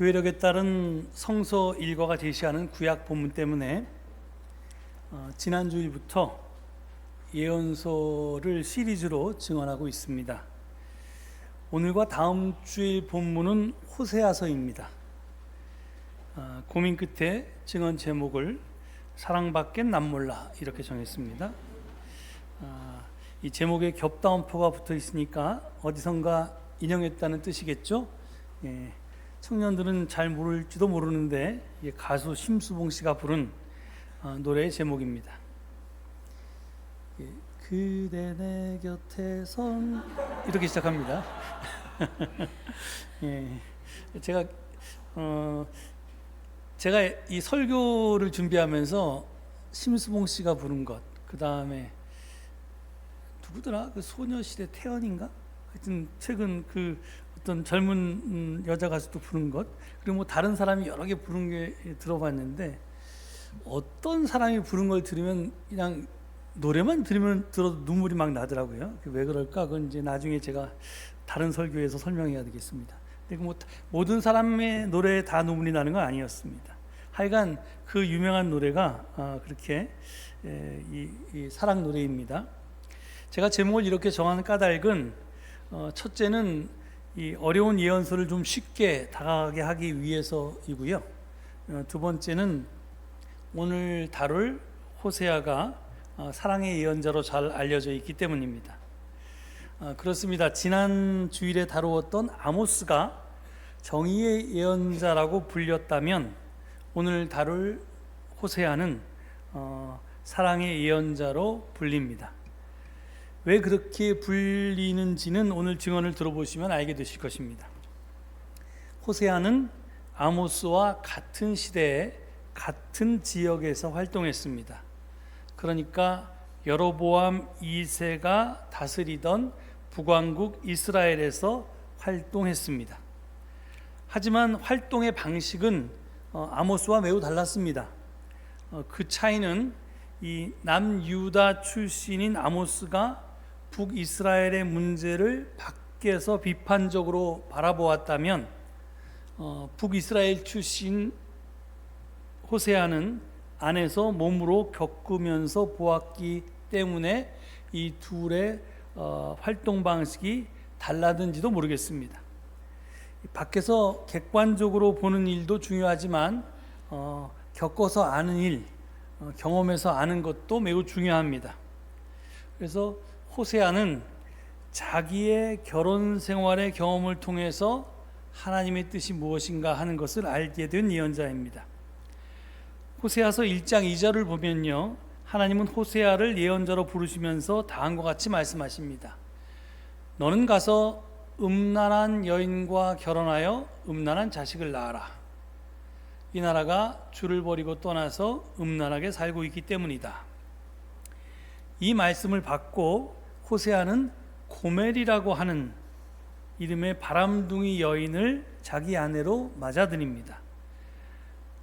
교회력에 따른 성서 일과가 제시하는 구약 본문 때문에 지난 주일부터 예언서를 시리즈로 증언하고 있습니다. 오늘과 다음 주일 본문은 호세아서입니다. 고민 끝에 증언 제목을 사랑밖엔 난 몰라 이렇게 정했습니다. 이 제목에 겹다운표가 붙어 있으니까 어디선가 인용했다는 뜻이겠죠? 예, 청년들은 잘 모를지도 모르는데 가수 심수봉 씨가 부른 노래의 제목입니다. 예, 그대 내 곁에 선 이렇게 시작합니다. 예, 제가 이 설교를 준비하면서 심수봉 씨가 부른 것, 그 다음에 누구더라? 그 소녀시대 태연인가? 하여튼 최근 그 어떤 젊은 여자 가수도 부른 것, 그리고 뭐 다른 사람이 여러 개 부른 게 들어봤는데 어떤 사람이 부른 걸 들으면 그냥 노래만 들어도 눈물이 막 나더라고요. 왜 그럴까? 그건 이제 나중에 제가 다른 설교에서 설명해야 되겠습니다. 근데 뭐 모든 사람의 노래에 다 눈물이 나는 건 아니었습니다. 하여간 그 유명한 노래가 그렇게 이 사랑 노래입니다. 제가 제목을 이렇게 정하는 까닭은 첫째는 이 어려운 예언서를 좀 쉽게 다가가게 하기 위해서이고요. 두 번째는 오늘 다룰 호세아가 사랑의 예언자로 잘 알려져 있기 때문입니다. 그렇습니다. 지난 주일에 다루었던 아모스가 정의의 예언자라고 불렸다면 오늘 다룰 호세아는 사랑의 예언자로 불립니다. 왜 그렇게 불리는지는 오늘 증언을 들어보시면 알게 되실 것입니다. 호세아는 아모스와 같은 시대에 같은 지역에서 활동했습니다. 그러니까 여로보암 2세가 다스리던 북왕국 이스라엘에서 활동했습니다. 하지만 활동의 방식은 아모스와 매우 달랐습니다. 그 차이는 이 남유다 출신인 아모스가 북이스라엘의 문제를 밖에서 비판적으로 바라보았다면 북이스라엘 출신 호세아는 안에서 몸으로 겪으면서 보았기 때문에 이 둘의 활동 방식이 달라든지도 모르겠습니다. 밖에서 객관적으로 보는 일도 중요하지만 겪어서 아는 일, 경험해서 아는 것도 매우 중요합니다. 그래서 호세아는 자기의 결혼 생활의 경험을 통해서 하나님의 뜻이 무엇인가 하는 것을 알게 된 예언자입니다. 호세아서 1장 2절을 보면요, 하나님은 호세아를 예언자로 부르시면서 다음과 같이 말씀하십니다. 너는 가서 음란한 여인과 결혼하여 음란한 자식을 낳아라. 이 나라가 주를 버리고 떠나서 음란하게 살고 있기 때문이다. 이 말씀을 받고 호세아는 고멜이라고 하는 이름의 바람둥이 여인을 자기 아내로 맞아들입니다.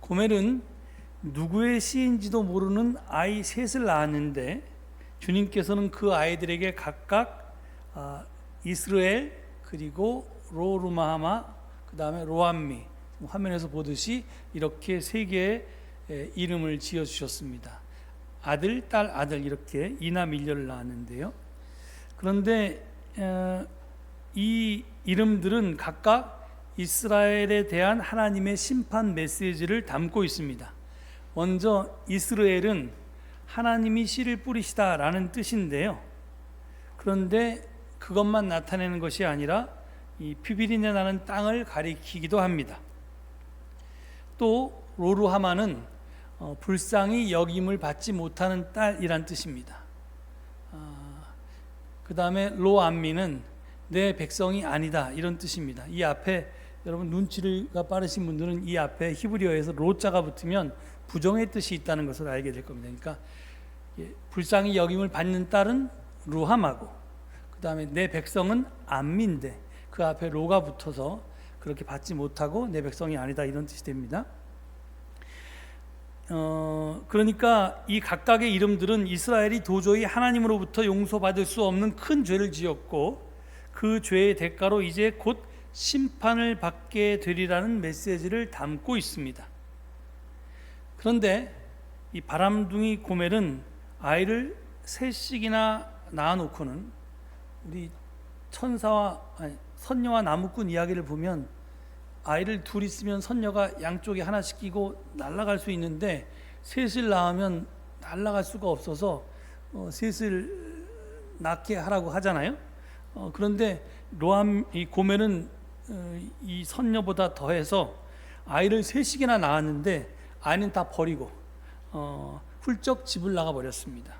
고멜은 누구의 씨인지도 모르는 아이 셋을 낳았는데 주님께서는 그 아이들에게 각각 이스라엘, 그리고 로루마하마, 그 다음에 로암미, 화면에서 보듯이 이렇게 세 개의 이름을 지어주셨습니다. 아들, 딸, 아들 이렇게 이남일녀를 낳았는데요. 그런데 이 이름들은 각각 이스라엘에 대한 하나님의 심판 메시지를 담고 있습니다. 먼저 이스라엘은 하나님이 씨를 뿌리시다라는 뜻인데요. 그런데 그것만 나타내는 것이 아니라 이 피비린내 나는 땅을 가리키기도 합니다. 또 로루하마는 불쌍히 여김을 받지 못하는 딸이란 뜻입니다. 그 다음에 로암미는 내 백성이 아니다 이런 뜻입니다. 이 앞에 여러분 눈치가 빠르신 분들은 이 앞에 히브리어에서 로자가 붙으면 부정의 뜻이 있다는 것을 알게 될 겁니다. 그러니까 불쌍히 여김을 받는 딸은 루하마고, 그 다음에 내 백성은 암미인데 그 앞에 로가 붙어서 그렇게 받지 못하고 내 백성이 아니다 이런 뜻이 됩니다. 그러니까 이 각각의 이름들은 이스라엘이 도저히 하나님으로부터 용서받을 수 없는 큰 죄를 지었고 그 죄의 대가로 이제 곧 심판을 받게 되리라는 메시지를 담고 있습니다. 그런데 이 바람둥이 고멜은 아이를 셋씩이나 낳아놓고는 우리 선녀와 나무꾼 이야기를 보면 아이를 둘 있으면 선녀가 양쪽에 하나씩 끼고 날아갈 수 있는데 셋을 낳으면 날아갈 수가 없어서 셋을 낳게 하라고 하잖아요. 그런데 이 고멜은 이 선녀보다 더해서 아이를 셋씩이나 낳았는데 아이는 다 버리고 훌쩍 집을 나가 버렸습니다.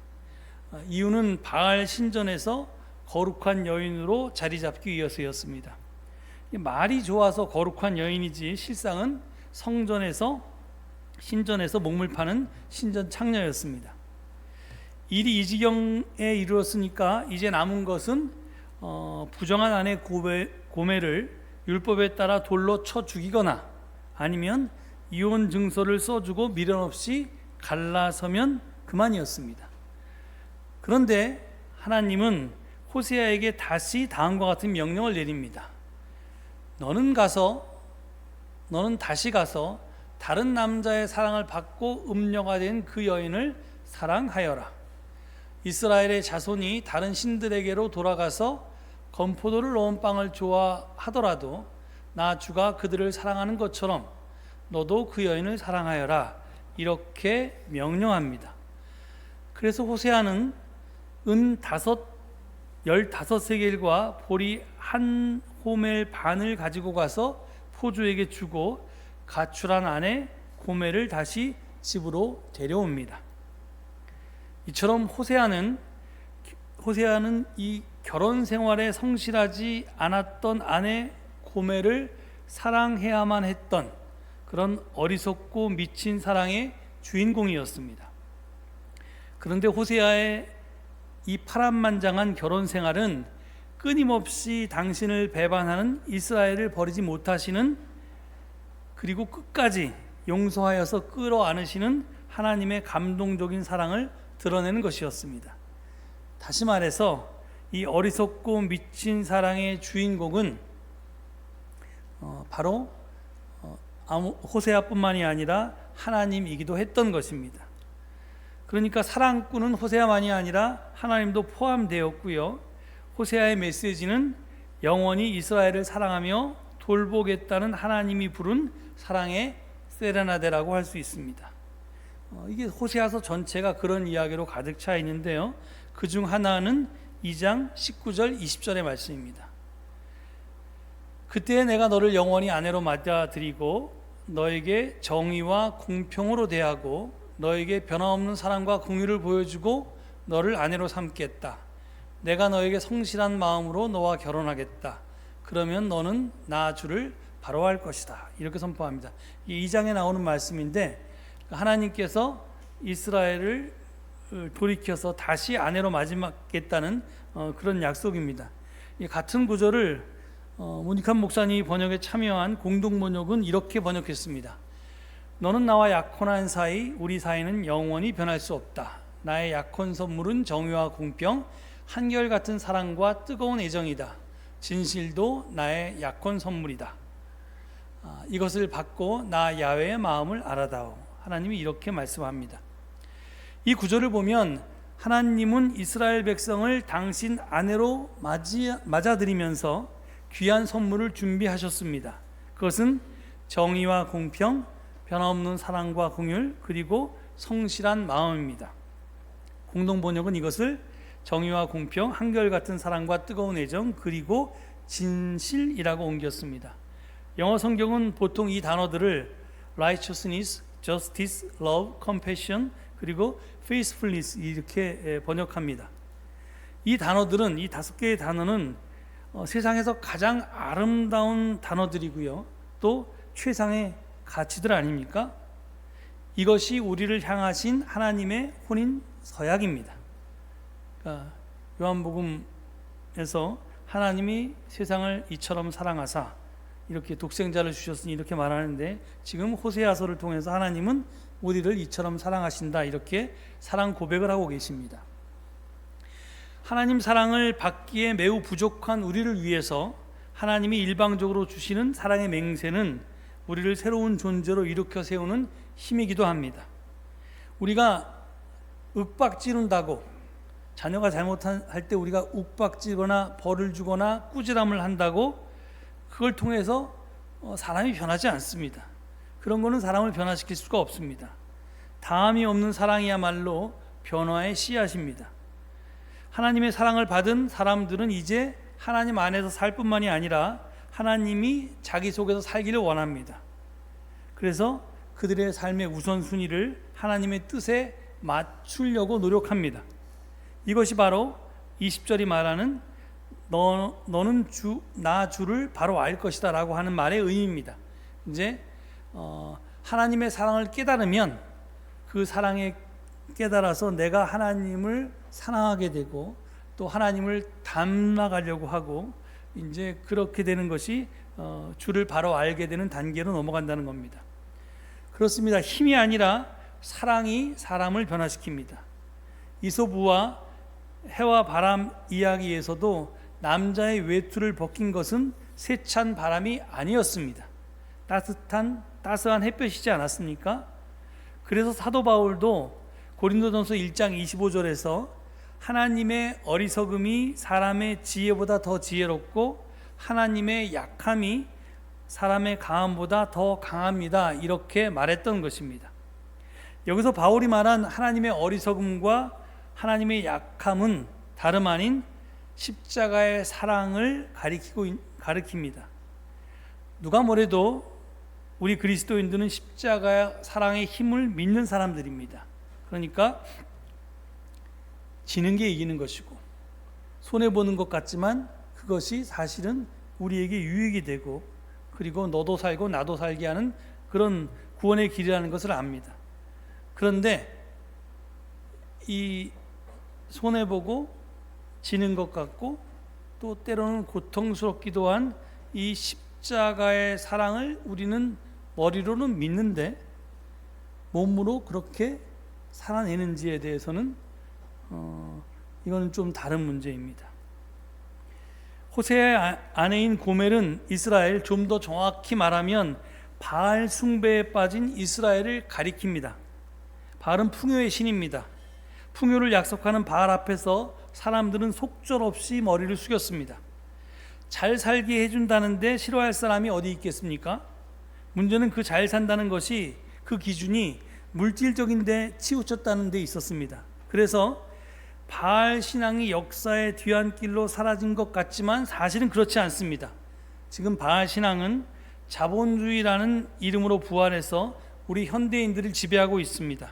이유는 바알 신전에서 거룩한 여인으로 자리 잡기 위해서였습니다. 말이 좋아서 거룩한 여인이지 실상은 신전에서 목물 파는 신전 창녀였습니다. 일이 이 지경에 이르렀으니까 이제 남은 것은 부정한 아내 고멜을 율법에 따라 돌로 쳐 죽이거나 아니면 이혼 증서를 써주고 미련 없이 갈라서면 그만이었습니다. 그런데 하나님은 호세아에게 다시 다음과 같은 명령을 내립니다. 너는 다시 가서 다른 남자의 사랑을 받고 음녀가 된 그 여인을 사랑하여라. 이스라엘의 자손이 다른 신들에게로 돌아가서 건포도를 넣은 빵을 좋아하더라도 나 주가 그들을 사랑하는 것처럼 너도 그 여인을 사랑하여라. 이렇게 명령합니다. 그래서 호세아는 은 15세겔과 보리 한 호멜 반을 가지고 가서 포주에게 주고 가출한 아내 고멜을 다시 집으로 데려옵니다. 이처럼 호세아는 이 결혼 생활에 성실하지 않았던 아내 고멜을 사랑해야만 했던 그런 어리석고 미친 사랑의 주인공이었습니다. 그런데 호세아의 이 파란만장한 결혼 생활은 끊임없이 당신을 배반하는 이스라엘을 버리지 못하시는, 그리고 끝까지 용서하여서 끌어안으시는 하나님의 감동적인 사랑을 드러내는 것이었습니다. 다시 말해서 이 어리석고 미친 사랑의 주인공은 바로 호세아뿐만이 아니라 하나님이기도 했던 것입니다. 그러니까 사랑꾼은 호세아만이 아니라 하나님도 포함되었고요. 호세아의 메시지는 영원히 이스라엘을 사랑하며 돌보겠다는 하나님이 부른 사랑의 세레나데라고 할 수 있습니다. 이게 호세아서 전체가 그런 이야기로 가득 차 있는데요. 그중 하나는 2장 19절 20절의 말씀입니다. 그때 내가 너를 영원히 아내로 맞아들이고 너에게 정의와 공평으로 대하고 너에게 변함없는 사랑과 긍휼을 보여주고 너를 아내로 삼겠다. 내가 너에게 성실한 마음으로 너와 결혼하겠다. 그러면 너는 나 주를 바로할 것이다. 이렇게 선포합니다. 이 2장에 나오는 말씀인데 하나님께서 이스라엘을 돌이켜서 다시 아내로 맞이하겠다는 그런 약속입니다. 이 같은 구절을 모니칸 목사님이 번역에 참여한 공동번역은 이렇게 번역했습니다. 너는 나와 약혼한 사이, 우리 사이는 영원히 변할 수 없다. 나의 약혼 선물은 정의와 공평, 한결같은 사랑과 뜨거운 애정이다. 진실도 나의 약혼 선물이다. 이것을 받고 나 야훼의 마음을 알아다오. 하나님이 이렇게 말씀합니다. 이 구절을 보면 하나님은 이스라엘 백성을 당신 아내로 맞아들이면서 귀한 선물을 준비하셨습니다. 그것은 정의와 공평, 변함없는 사랑과 긍휼, 그리고 성실한 마음입니다. 공동번역은 이것을 정의와 공평, 한결같은 사랑과 뜨거운 애정, 그리고 진실이라고 옮겼습니다. 영어 성경은 보통 이 단어들을 righteousness, justice, love, compassion, 그리고 faithfulness 이렇게 번역합니다. 이 단어들은, 이 5개의 단어는 세상에서 가장 아름다운 단어들이고요. 또 최상의 가치들 아닙니까? 이것이 우리를 향하신 하나님의 혼인 서약입니다. 그러니까 요한복음에서 하나님이 세상을 이처럼 사랑하사 이렇게 독생자를 주셨으니 이렇게 말하는데, 지금 호세아서를 통해서 하나님은 우리를 이처럼 사랑하신다, 이렇게 사랑 고백을 하고 계십니다. 하나님 사랑을 받기에 매우 부족한 우리를 위해서 하나님이 일방적으로 주시는 사랑의 맹세는 우리를 새로운 존재로 일으켜 세우는 힘이기도 합니다. 우리가 윽박지른다고, 자녀가 잘못할 때 우리가 윽박지거나 벌을 주거나 꾸지람을 한다고 그걸 통해서 사람이 변하지 않습니다. 그런 거는 사람을 변화시킬 수가 없습니다. 다함이 없는 사랑이야말로 변화의 씨앗입니다. 하나님의 사랑을 받은 사람들은 이제 하나님 안에서 살 뿐만이 아니라 하나님이 자기 속에서 살기를 원합니다. 그래서 그들의 삶의 우선순위를 하나님의 뜻에 맞추려고 노력합니다. 이것이 바로 20절이 말하는 너는 나 주를 바로 알 것이다 라고 하는 말의 의미입니다. 이제 하나님의 사랑을 깨달으면 그 사랑에 깨달아서 내가 하나님을 사랑하게 되고 또 하나님을 닮아가려고 하고 이제 그렇게 되는 것이 주를 바로 알게 되는 단계로 넘어간다는 겁니다. 그렇습니다. 힘이 아니라 사랑이 사람을 변화시킵니다. 이솝우와 해와 바람 이야기에서도 남자의 외투를 벗긴 것은 세찬 바람이 아니었습니다. 따스한 햇볕이지 않았습니까? 그래서 사도 바울도 고린도전서 1장 25절에서 하나님의 어리석음이 사람의 지혜보다 더 지혜롭고 하나님의 약함이 사람의 강함보다 더 강합니다. 이렇게 말했던 것입니다. 여기서 바울이 말한 하나님의 어리석음과 하나님의 약함은 다름 아닌 십자가의 사랑을 가리킵니다. 누가 뭐래도 우리 그리스도인들은 십자가의 사랑의 힘을 믿는 사람들입니다. 그러니까 지는 게 이기는 것이고 손해보는 것 같지만 그것이 사실은 우리에게 유익이 되고 그리고 너도 살고 나도 살게 하는 그런 구원의 길이라는 것을 압니다. 그런데 이 손해보고 지는 것 같고 또 때로는 고통스럽기도 한 이 십자가의 사랑을 우리는 머리로는 믿는데 몸으로 그렇게 살아내는지에 대해서는 이거는 좀 다른 문제입니다. 호세아의 아내인 고멜은 이스라엘, 좀 더 정확히 말하면 바알 숭배에 빠진 이스라엘을 가리킵니다. 바알은 풍요의 신입니다. 풍요를 약속하는 바알 앞에서 사람들은 속절없이 머리를 숙였습니다. 잘 살게 해준다는데 싫어할 사람이 어디 있겠습니까? 문제는 그 잘 산다는 것이 그 기준이 물질적인 데 치우쳤다는 데 있었습니다. 그래서 바알 신앙이 역사의 뒤안길로 사라진 것 같지만 사실은 그렇지 않습니다. 지금 바알 신앙은 자본주의라는 이름으로 부활해서 우리 현대인들을 지배하고 있습니다.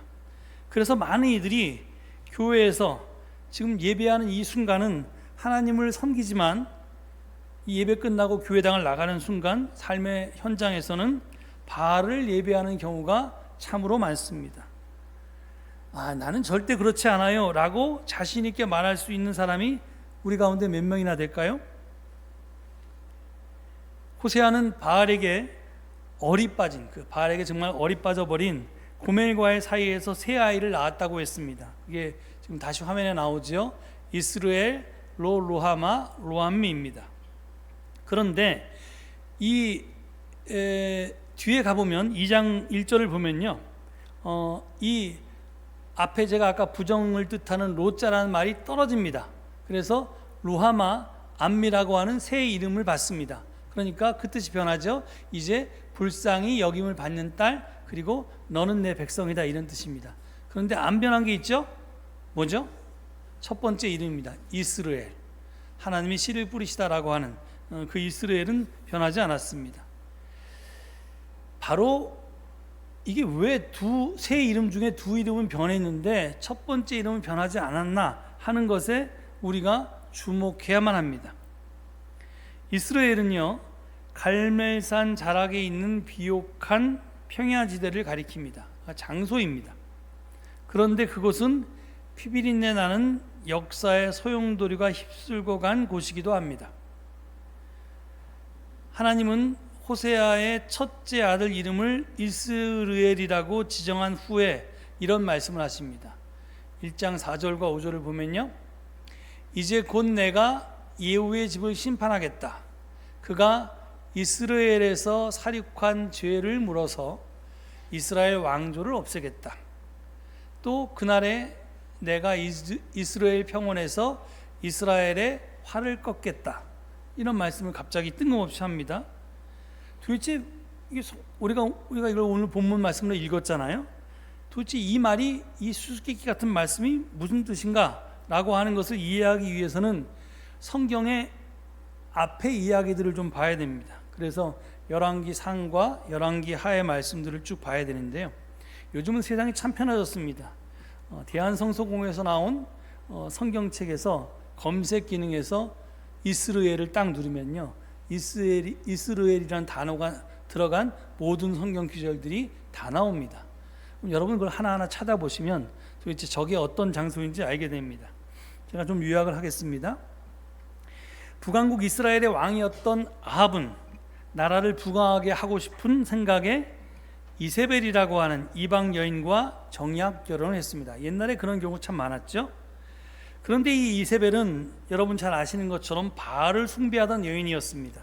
그래서 많은 이들이 교회에서 지금 예배하는 이 순간은 하나님을 섬기지만 이 예배 끝나고 교회당을 나가는 순간 삶의 현장에서는 바알을 예배하는 경우가 참으로 많습니다. 나는 절대 그렇지 않아요 라고 자신 있게 말할 수 있는 사람이 우리 가운데 몇 명이나 될까요? 호세아는 바알에게 바알에게 정말 얼이 빠져버린 고멜과의 사이에서 세 아이를 낳았다고 했습니다. 이게 지금 다시 화면에 나오죠. 이스르엘, 로하마, 로암미입니다. 그런데 이 뒤에 가보면 2장 1절을 보면요, 이 앞에 제가 아까 부정을 뜻하는 로자라는 말이 떨어집니다. 그래서 루하마, 암미라고 하는 새 이름을 받습니다. 그러니까 그 뜻이 변하죠. 이제 불쌍히 여김을 받는 딸, 그리고 너는 내 백성이다, 이런 뜻입니다. 그런데 안 변한 게 있죠? 뭐죠? 첫 번째 이름입니다. 이스라엘. 하나님이 씨를 뿌리시다라고 하는 그 이스라엘은 변하지 않았습니다. 바로 이게 왜 세 이름 중에 두 이름은 변했는데 첫 번째 이름은 변하지 않았나 하는 것에 우리가 주목해야만 합니다. 이스라엘은요, 갈멜산 자락에 있는 비옥한 평야지대를 가리킵니다. 장소입니다. 그런데 그곳은 피비린내 나는 역사의 소용돌이가 휩쓸고 간 곳이기도 합니다. 하나님은 호세아의 첫째 아들 이름을 이스르엘이라고 지정한 후에 이런 말씀을 하십니다. 1장 4절과 5절을 보면요, 이제 곧 내가 예후의 집을 심판하겠다. 그가 이스라엘에서 살육한 죄를 물어서 이스라엘 왕조를 없애겠다. 또 그날에 내가 이스라엘 평원에서 이스라엘의 활을 꺾겠다. 이런 말씀을 갑자기 뜬금없이 합니다. 도대체 우리가 이걸 오늘 본문 말씀으로 읽었잖아요. 도대체 이 말이, 이 수수께끼 같은 말씀이 무슨 뜻인가? 라고 하는 것을 이해하기 위해서는 성경의 앞의 이야기들을 좀 봐야 됩니다. 그래서 열왕기 상과 열왕기 하의 말씀들을 쭉 봐야 되는데요. 요즘은 세상이 참 편해졌습니다. 대한성서공회에서 나온 성경책에서 검색 기능에서 이스라엘을 딱 누르면요, 이스라엘이라는 단어가 들어간 모든 성경 구절들이 다 나옵니다. 그럼 여러분 그걸 하나하나 찾아보시면 도대체 저게 어떤 장소인지 알게 됩니다. 제가 좀 요약을 하겠습니다. 북왕국 이스라엘의 왕이었던 아합은 나라를 부강하게 하고 싶은 생각에 이세벨이라고 하는 이방 여인과 정약 결혼을 했습니다. 옛날에 그런 경우 참 많았죠. 그런데 이 이세벨은 여러분 잘 아시는 것처럼 바알을 숭배하던 여인이었습니다.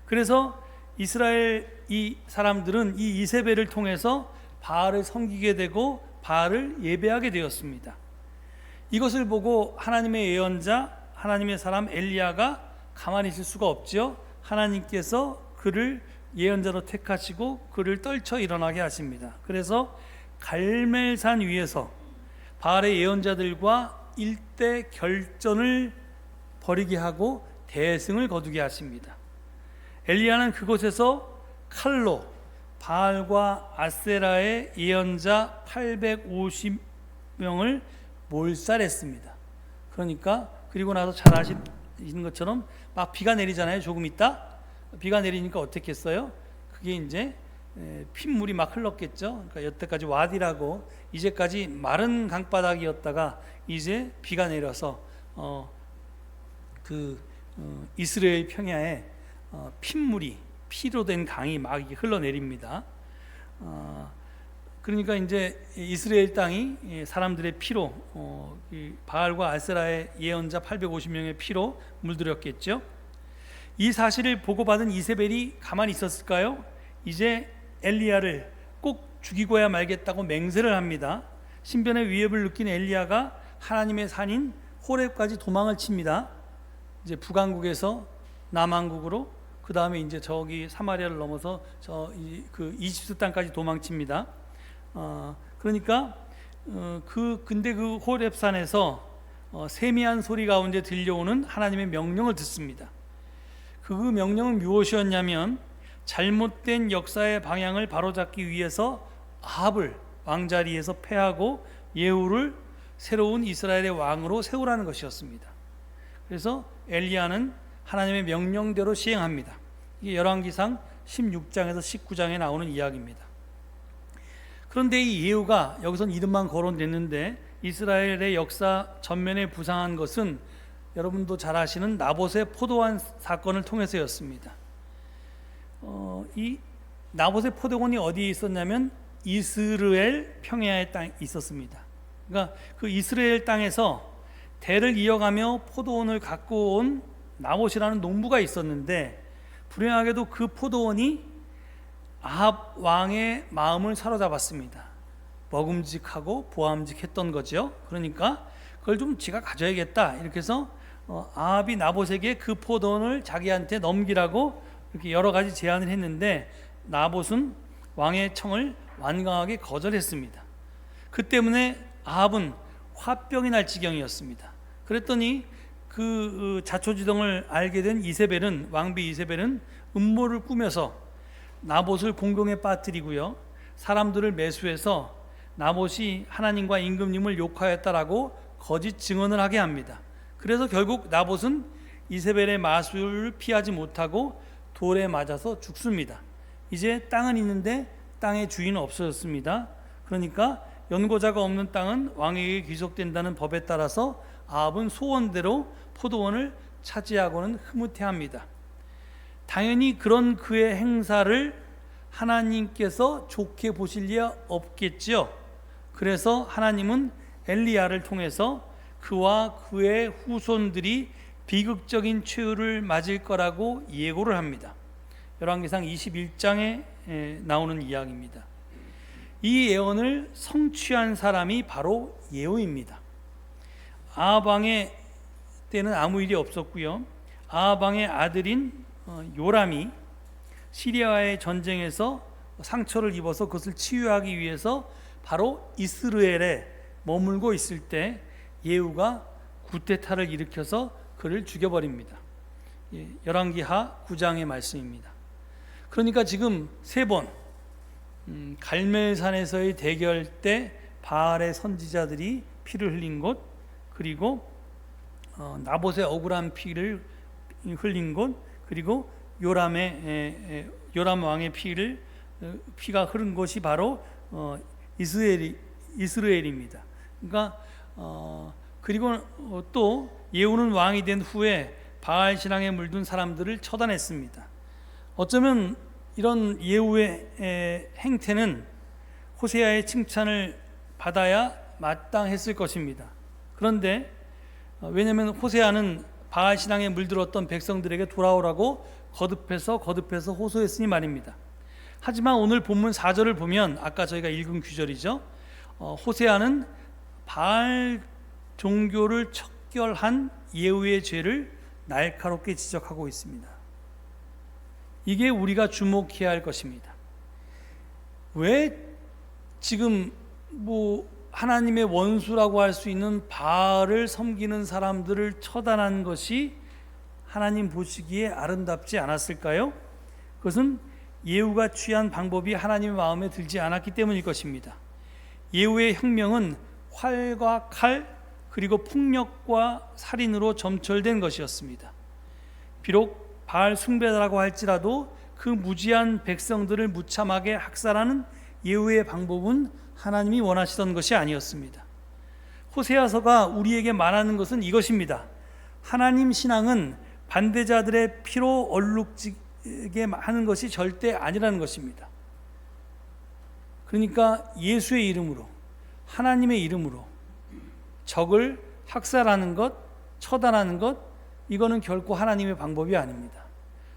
그래서 이스라엘 이 사람들은 이 이세벨을 통해서 바알을 섬기게 되고 바알을 예배하게 되었습니다. 이것을 보고 하나님의 예언자, 하나님의 사람 엘리야가 가만히 있을 수가 없죠. 하나님께서 그를 예언자로 택하시고 그를 떨쳐 일어나게 하십니다. 그래서 갈멜산 위에서 바알의 예언자들과 일대 결전을 벌이게 하고 대승을 거두게 하십니다. 엘리야는 그곳에서 칼로 바알과 아세라의 예언자 850명을 몰살했습니다. 그러니까 그리고 나서 잘 아시는 것처럼 막 비가 내리잖아요. 조금 있다 비가 내리니까 어떻게 했어요? 그게 이제 핏물이 막 흘렀겠죠. 그러니까 여태까지 와디라고 이제까지 마른 강바닥이었다가 이제 비가 내려서 이스라엘 평야에 핏물이 피로 된 강이 막 흘러내립니다. 그러니까 이제 이스라엘 땅이 사람들의 피로 바알과 아세라의 예언자 850명의 피로 물들였겠죠. 이 사실을 보고받은 이세벨이 가만히 있었을까요? 이제 엘리야를 꼭 죽이고야 말겠다고 맹세를 합니다. 신변의 위협을 느낀 엘리야가 하나님의 산인 호렙까지 도망을 칩니다. 이제 북왕국에서 남왕국으로, 그 다음에 이제 저기 사마리아를 넘어서 그 이집트 땅까지 도망칩니다. 그러니까 근데 그 호렙산에서 세미한 소리 가운데 들려오는 하나님의 명령을 듣습니다. 그 명령은 무엇이었냐면 잘못된 역사의 방향을 바로잡기 위해서 아합을 왕자리에서 패하고 예후를 새로운 이스라엘의 왕으로 세우라는 것이었습니다. 그래서 엘리야는 하나님의 명령대로 시행합니다. 이게 열왕기상 16장에서 19장에 나오는 이야기입니다. 그런데 이 예후가 여기선 이름만 거론됐는데 이스라엘의 역사 전면에 부상한 것은 여러분도 잘 아시는 나봇의 포도원 사건을 통해서였습니다. 이 나봇의 포도원이 어디에 있었냐면 이스라엘 평야의 땅에 있었습니다. 그러니까 그 이스라엘 땅에서 대를 이어가며 포도원을 갖고 온 나봇이라는 농부가 있었는데 불행하게도 그 포도원이 아합 왕의 마음을 사로잡았습니다. 먹음직하고 보암직했던 거죠. 그러니까 그걸 좀 지가 가져야겠다 이렇게 해서 아합이 나봇에게 그 포도원을 자기한테 넘기라고 이렇게 여러 가지 제안을 했는데 나봇은 왕의 청을 완강하게 거절했습니다. 그 때문에 아합은 화병이 날 지경이었습니다. 그랬더니 그 자초지동을 알게 된 이세벨은, 왕비 이세벨은 음모를 꾸며서 나봇을 공경에 빠뜨리고요, 사람들을 매수해서 나봇이 하나님과 임금님을 욕하였다라고 거짓 증언을 하게 합니다. 그래서 결국 나봇은 이세벨의 마술을 피하지 못하고 돌에 맞아서 죽습니다. 이제 땅은 있는데 땅의 주인은 없어졌습니다. 그러니까 연고자가 없는 땅은 왕에게 귀속된다는 법에 따라서 아합은 소원대로 포도원을 차지하고는 흐뭇해합니다. 당연히 그런 그의 행사를 하나님께서 좋게 보실 리 없겠죠. 그래서 하나님은 엘리야를 통해서 그와 그의 후손들이 비극적인 최후를 맞을 거라고 예고를 합니다. 열왕기상 21장에 나오는 이야기입니다. 이 예언을 성취한 사람이 바로 예후입니다. 아합 왕의 때는 아무 일이 없었고요. 아합 왕의 아들인 요람이 시리아와의 전쟁에서 상처를 입어서 그것을 치유하기 위해서 바로 이스라엘에 머물고 있을 때 예후가 구테타를 일으켜서 그를 죽여버립니다. 열왕기하 9장의 말씀입니다. 그러니까 지금 세 번 갈멜산에서의 대결 때 바알의 선지자들이 피를 흘린 곳, 그리고 나봇의 억울한 피를 흘린 곳, 그리고 요람 왕의 피가 흐른 곳이 바로 이스라엘입니다. 그러니까 그리고 또 예후는 왕이 된 후에 바알 신앙에 물든 사람들을 처단했습니다. 어쩌면 이런 예후의 행태는 호세아의 칭찬을 받아야 마땅했을 것입니다. 그런데 왜냐하면 호세아는 바알 신앙에 물들었던 백성들에게 돌아오라고 거듭해서 호소했으니 말입니다. 하지만 오늘 본문 4절을 보면 아까 저희가 읽은 구절이죠. 호세아는 바알 종교를 척결한 예후의 죄를 날카롭게 지적하고 있습니다. 이게 우리가 주목해야 할 것입니다. 왜 지금 하나님의 원수라고 할 수 있는 바알을 섬기는 사람들을 처단한 것이 하나님 보시기에 아름답지 않았을까요? 그것은 예후가 취한 방법이 하나님의 마음에 들지 않았기 때문일 것입니다. 예후의 혁명은 활과 칼 그리고 폭력과 살인으로 점철된 것이었습니다. 비록 바알 숭배자라고 할지라도 그 무지한 백성들을 무참하게 학살하는 예후의 방법은 하나님이 원하시던 것이 아니었습니다. 호세아서가 우리에게 말하는 것은 이것입니다. 하나님 신앙은 반대자들의 피로 얼룩지게 하는 것이 절대 아니라는 것입니다. 그러니까 예수의 이름으로, 하나님의 이름으로 적을 학살하는 것, 처단하는 것, 이거는 결코 하나님의 방법이 아닙니다.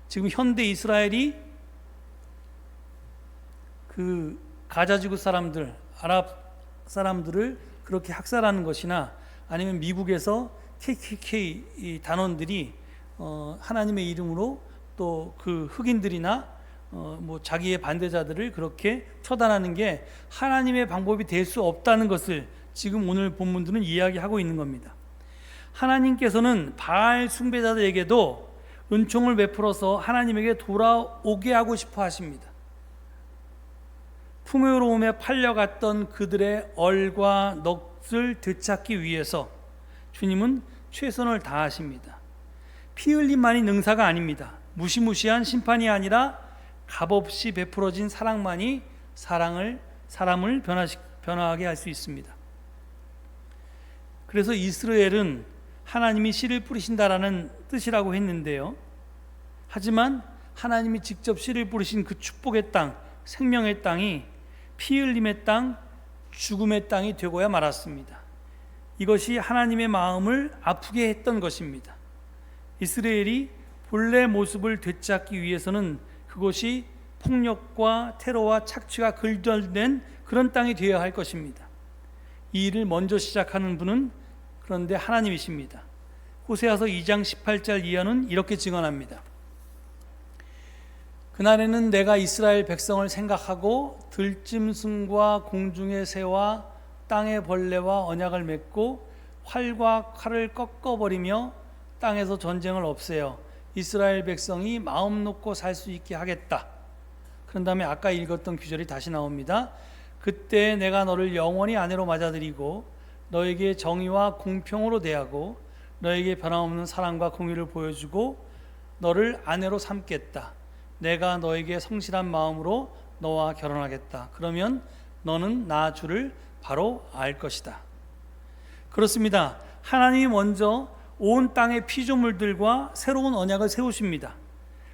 지금 현대 이스라엘이 그 가자지구 사람들, 아랍 사람들을 그렇게 학살하는 것이나 아니면 미국에서 KKK 단원들이 하나님의 이름으로 또 그 흑인들이나 자기의 반대자들을 그렇게 처단하는 게 하나님의 방법이 될 수 없다는 것을 지금 오늘 본문들은 이야기하고 있는 겁니다. 하나님께서는 바알 숭배자들에게도 은총을 베풀어서 하나님에게 돌아오게 하고 싶어 하십니다. 풍요로움에 팔려갔던 그들의 얼과 넋을 되찾기 위해서 주님은 최선을 다하십니다. 피 흘림만이 능사가 아닙니다. 무시무시한 심판이 아니라 값없이 베풀어진 사랑만이 사람을 변화하게 할 수 있습니다. 그래서 이스라엘은 하나님이 씨를 뿌리신다라는 뜻이라고 했는데요. 하지만 하나님이 직접 씨를 뿌리신 그 축복의 땅, 생명의 땅이 피 흘림의 땅, 죽음의 땅이 되고야 말았습니다. 이것이 하나님의 마음을 아프게 했던 것입니다. 이스라엘이 본래 모습을 되찾기 위해서는 그것이 폭력과 테러와 착취가 글절된 그런 땅이 되어야 할 것입니다. 이 일을 먼저 시작하는 분은 그런데 하나님이십니다. 호세아서 2장 18절 이하는 이렇게 증언합니다. 그날에는 내가 이스라엘 백성을 생각하고 들짐승과 공중의 새와 땅의 벌레와 언약을 맺고 활과 칼을 꺾어버리며 땅에서 전쟁을 없애어 이스라엘 백성이 마음 놓고 살 수 있게 하겠다. 그런 다음에 아까 읽었던 구절이 다시 나옵니다. 그때 내가 너를 영원히 아내로 맞아들이고 너에게 정의와 공평으로 대하고 너에게 변함없는 사랑과 공의를 보여주고 너를 아내로 삼겠다. 내가 너에게 성실한 마음으로 너와 결혼하겠다. 그러면 너는 나 주를 바로 알 것이다. 그렇습니다. 하나님이 먼저 온 땅의 피조물들과 새로운 언약을 세우십니다.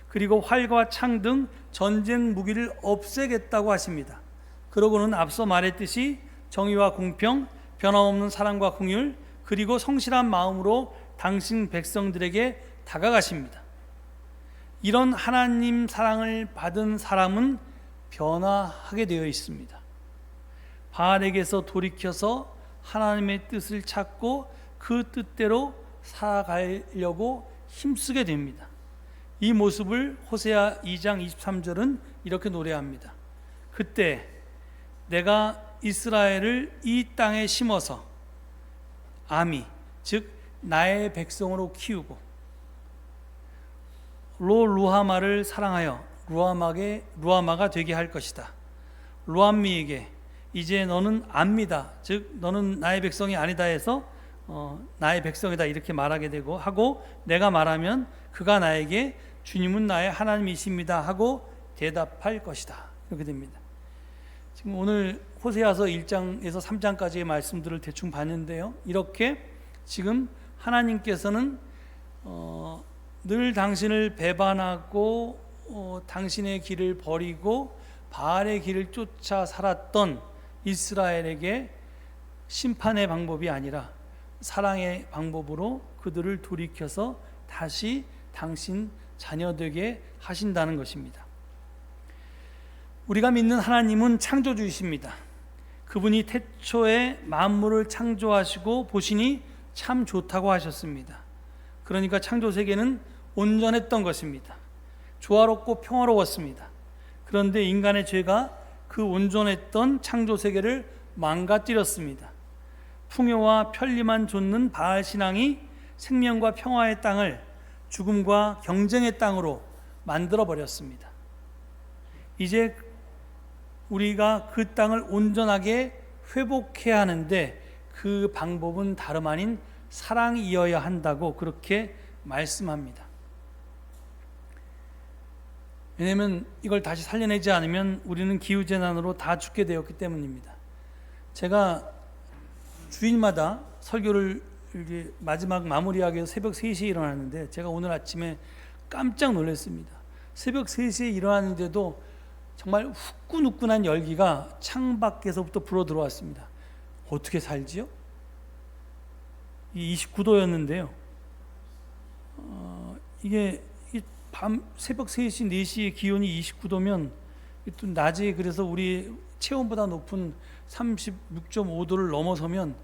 그리고 활과 창 등 전쟁 무기를 없애겠다고 하십니다. 그러고는 앞서 말했듯이 정의와 공평, 변함없는 사랑과 공율, 그리고 성실한 마음으로 당신 백성들에게 다가가십니다. 이런 하나님 사랑을 받은 사람은 변화하게 되어 있습니다. 바알에게서 돌이켜서 하나님의 뜻을 찾고 그 뜻대로 살아가려고 힘쓰게 됩니다. 이 모습을 호세아 2장 23절은 이렇게 노래합니다. 그때 내가 이스라엘을 이 땅에 심어서 아미, 즉 나의 백성으로 키우고 루하마를 사랑하여 루하마가 되게 할 것이다. 루암미에게 이제 너는 암미다, 즉 너는 나의 백성이 아니다 해서 나의 백성이다 이렇게 말하게 되고 하고, 내가 말하면 그가 나에게 주님은 나의 하나님이십니다 하고 대답할 것이다, 이렇게 됩니다. 지금 오늘 호세아서 1장에서 3장까지의 말씀들을 대충 봤는데요, 이렇게 지금 하나님께서는 늘 당신을 배반하고 당신의 길을 버리고 바알의 길을 쫓아 살았던 이스라엘에게 심판의 방법이 아니라 사랑의 방법으로 그들을 돌이켜서 다시 당신 자녀 되게 하신다는 것입니다. 우리가 믿는 하나님은 창조주이십니다. 그분이 태초에 만물을 창조하시고 보시니 참 좋다고 하셨습니다. 그러니까 창조 세계는 온전했던 것입니다. 조화롭고 평화로웠습니다. 그런데 인간의 죄가 그 온전했던 창조 세계를 망가뜨렸습니다. 풍요와 편리만 좇는 바알 신앙이 생명과 평화의 땅을 죽음과 경쟁의 땅으로 만들어 버렸습니다. 이제 우리가 그 땅을 온전하게 회복해야 하는데 그 방법은 다름 아닌 사랑이어야 한다고 그렇게 말씀합니다. 왜냐하면 이걸 다시 살려내지 않으면 우리는 기후재난으로 다 죽게 되었기 때문입니다. 제가 주일마다 설교를 이렇게 마지막 마무리하기 위해서 새벽 3시에 일어나는데 제가 오늘 아침에 깜짝 놀랐습니다. 새벽 3시에 일어났는데도 정말 후끈후끈한 열기가 창 밖에서부터 불어 들어왔습니다. 어떻게 살지요? 29도였는데요. 이게 밤 새벽 3시, 4시에 기온이 29도면 또 낮에 그래서 우리 체온보다 높은 36.5도를 넘어서면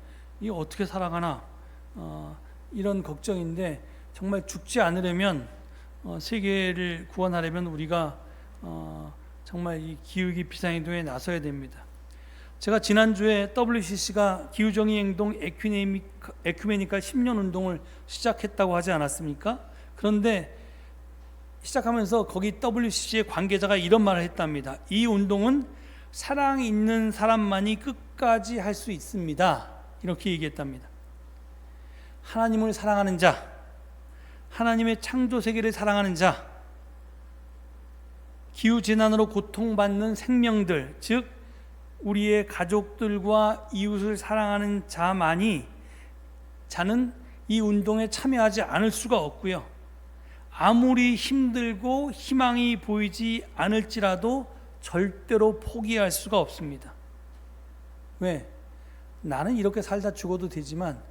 이게 어떻게 살아가나 이런 걱정인데, 정말 죽지 않으려면 세계를 구원하려면 우리가 정말 이 기후위기 비상행동에 나서야 됩니다. 제가 지난주에 WCC가 기후정의행동 에큐메니컬 10년 운동을 시작했다고 하지 않았습니까? 그런데 시작하면서 거기 WCC의 관계자가 이런 말을 했답니다. 이 운동은 사랑이 있는 사람만이 끝까지 할 수 있습니다, 이렇게 얘기했답니다. 하나님을 사랑하는 자, 하나님의 창조 세계를 사랑하는 자, 기후재난으로 고통받는 생명들, 즉 우리의 가족들과 이웃을 사랑하는 자는 이 운동에 참여하지 않을 수가 없고요, 아무리 힘들고 희망이 보이지 않을지라도 절대로 포기할 수가 없습니다. 왜? 나는 이렇게 살다 죽어도 되지만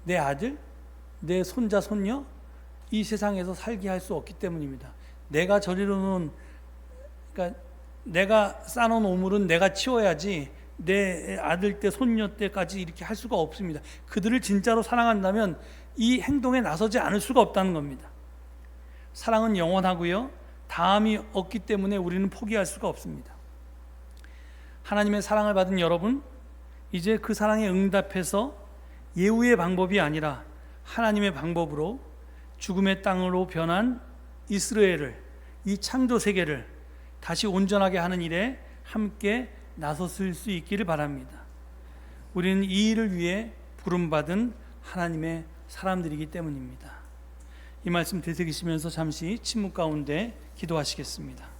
내 아들, 내 손자, 손녀 이 세상에서 살게 할 수 없기 때문입니다. 내가 저리로 놓은, 그러니까 내가 쌓아놓은 오물은 내가 치워야지 내 아들 때 손녀 때까지 이렇게 할 수가 없습니다. 그들을 진짜로 사랑한다면 이 행동에 나서지 않을 수가 없다는 겁니다. 사랑은 영원하고요, 다함이 없기 때문에 우리는 포기할 수가 없습니다. 하나님의 사랑을 받은 여러분, 이제 그 사랑에 응답해서 예후의 방법이 아니라 하나님의 방법으로 죽음의 땅으로 변한 이스라엘을, 이 창조 세계를 다시 온전하게 하는 일에 함께 나섰을 수 있기를 바랍니다. 우리는 이 일을 위해 부름받은 하나님의 사람들이기 때문입니다. 이 말씀 되새기시면서 잠시 침묵 가운데 기도하시겠습니다.